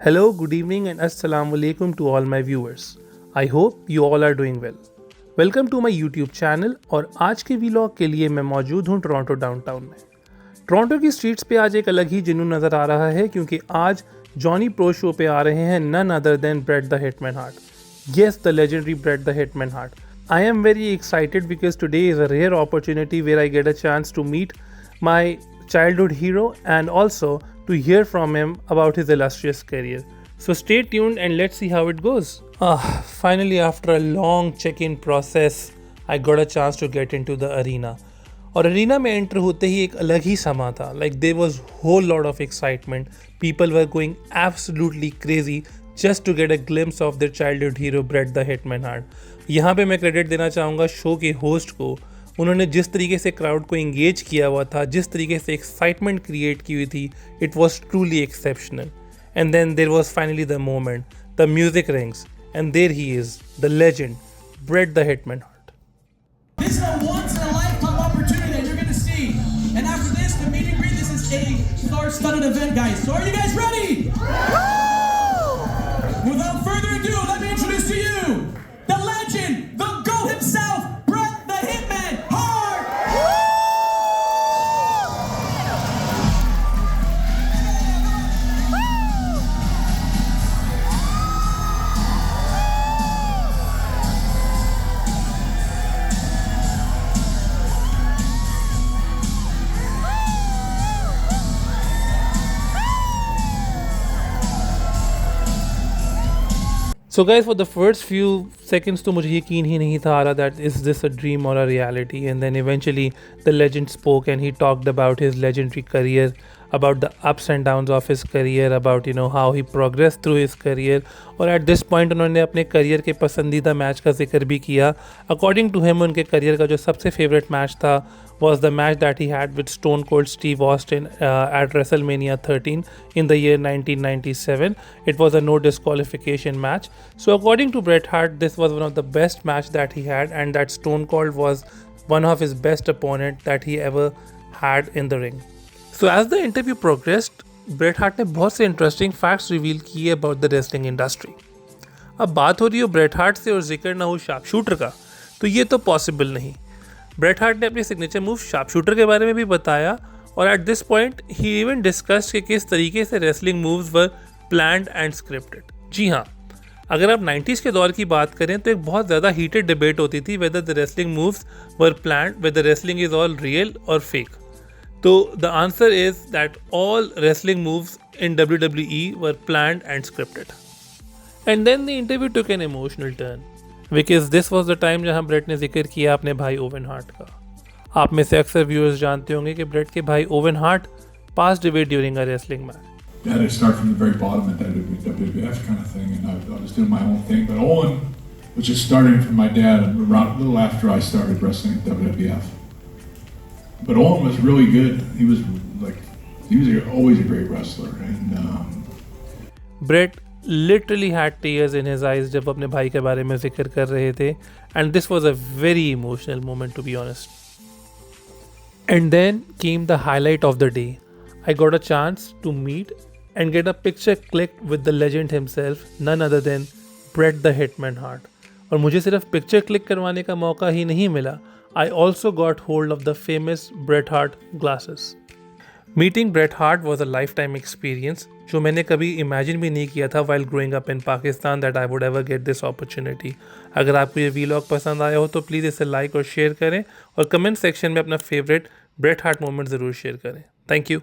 Hello, good evening, and assalamu alaikum to all my viewers. I hope you all are doing well. Welcome to my YouTube channel. और आज के vlog के लिए मैं मौजूद हूँ टोरंटो डाउनटाउन में। टोरंटो की स्ट्रीट्स पे आज एक अलग ही जुनून नज़र आ रहा है, क्योंकि आज जॉनी प्रो शो पे आ रहे हैं none other than Bret the Hitman Hart. Yes, the legendary Bret the Hitman Hart. I am very excited because today is a rare opportunity where I get a chance to meet my childhood hero and also to hear from him about his illustrious career. So stay tuned and let's see how it goes. Finally, after a long check-in process, I got a chance to get into the arena. और arena में enter होते ही एक अलग ही समा था. Like there was whole lot of excitement. People were going absolutely crazy just to get a glimpse of their childhood hero Bret the Hitman Hart. यहाँ पे मैं क्रेडिट देना चाहूँगा शो के होस्ट को. उन्होंने जिस तरीके से क्राउड को इंगेज किया हुआ था, जिस तरीके से एक्साइटमेंट क्रिएट की हुई थी, it was truly exceptional. And then there was finally the moment, the music rings, and there he is the legend Bret the Hitman Hart. This is a once-in-a-lifetime opportunity that you're going to see. And after this, the meet and greet, this is a star-studded event, guys. So are you guys ready? Without further ado, let me introduce to you the legend, the GOAT himself, Bret the Hitman Hart! So guys, for the first few seconds तो मुझे यकीन ही नहीं था आ रहा that is this a dream or a reality, and then eventually the legend spoke and he talked about his legendary career, about the ups and downs of his career, about how he progressed through his career. और at this point उन्होंने अपने career के पसंदीदा match का जिक्र भी किया. According to him, उनके करियर का जो सबसे फेवरेट मैच था was the match that he had with Stone Cold Steve Austin at WrestleMania 13 in the year 1997. It was a no disqualification match. So according to Bret Hart, this was one of the best match that he had, and that Stone Cold was one of his best opponent that he ever had in the ring. So as the interview progressed, Bret Hart ने बहुत से interesting facts reveal किए about the wrestling industry. अब बात हो रही हो Bret Hart से और जिक्र ना हो शार्प शूटर का, तो ये तो पॉसिबल नहीं. ब्रेट हार्ट ने अपने सिग्नेचर मूव शार्प शूटर के बारे में भी बताया, और at this point he even discussed कि किस तरीके से wrestling moves were planned and scripted. जी हाँ, अगर आप 90s के दौर की बात करें तो एक बहुत ज़्यादा हीटेड डिबेट होती थी whether the wrestling moves were planned, whether wrestling is all real और fake. So the answer is that all wrestling moves in WWE were planned and scripted. And then the interview took an emotional turn, because this was the time जहाँ bread ने जिक्र किया अपने भाई oven heart का. आप में से अक्सर व्यूअर्स जानते होंगे कि ब्रेट के भाई oven heart passed away during a wrestling match. I had to start from the very bottom at that WWF kind of thing, and I was doing my own thing. But Owen was just starting from my dad around a little after I started wrestling at WWF. But Owen was really good. He was always a great wrestler. And Bret literally had tears in his eyes जब अपने भाई के बारे में जिक्र कर रहे थे, and this was a very emotional moment, to be honest. And then came the highlight of the day. I got a chance to meet and get a picture clicked with the legend himself, none other than Bret the Hitman Hart. और मुझे सिर्फ picture click करवाने का मौका ही नहीं मिला, I also got hold of the famous Bret Hart glasses. Meeting Bret Hart was a lifetime experience जो मैंने कभी इमेजिन भी नहीं किया था while growing up in Pakistan that I would ever get this opportunity. अगर आपको ये वीलॉग पसंद आया हो तो प्लीज़ इसे लाइक और शेयर करें, और कमेंट सेक्शन में अपना फेवरेट Bret Hart मोमेंट ज़रूर शेयर करें. Thank you.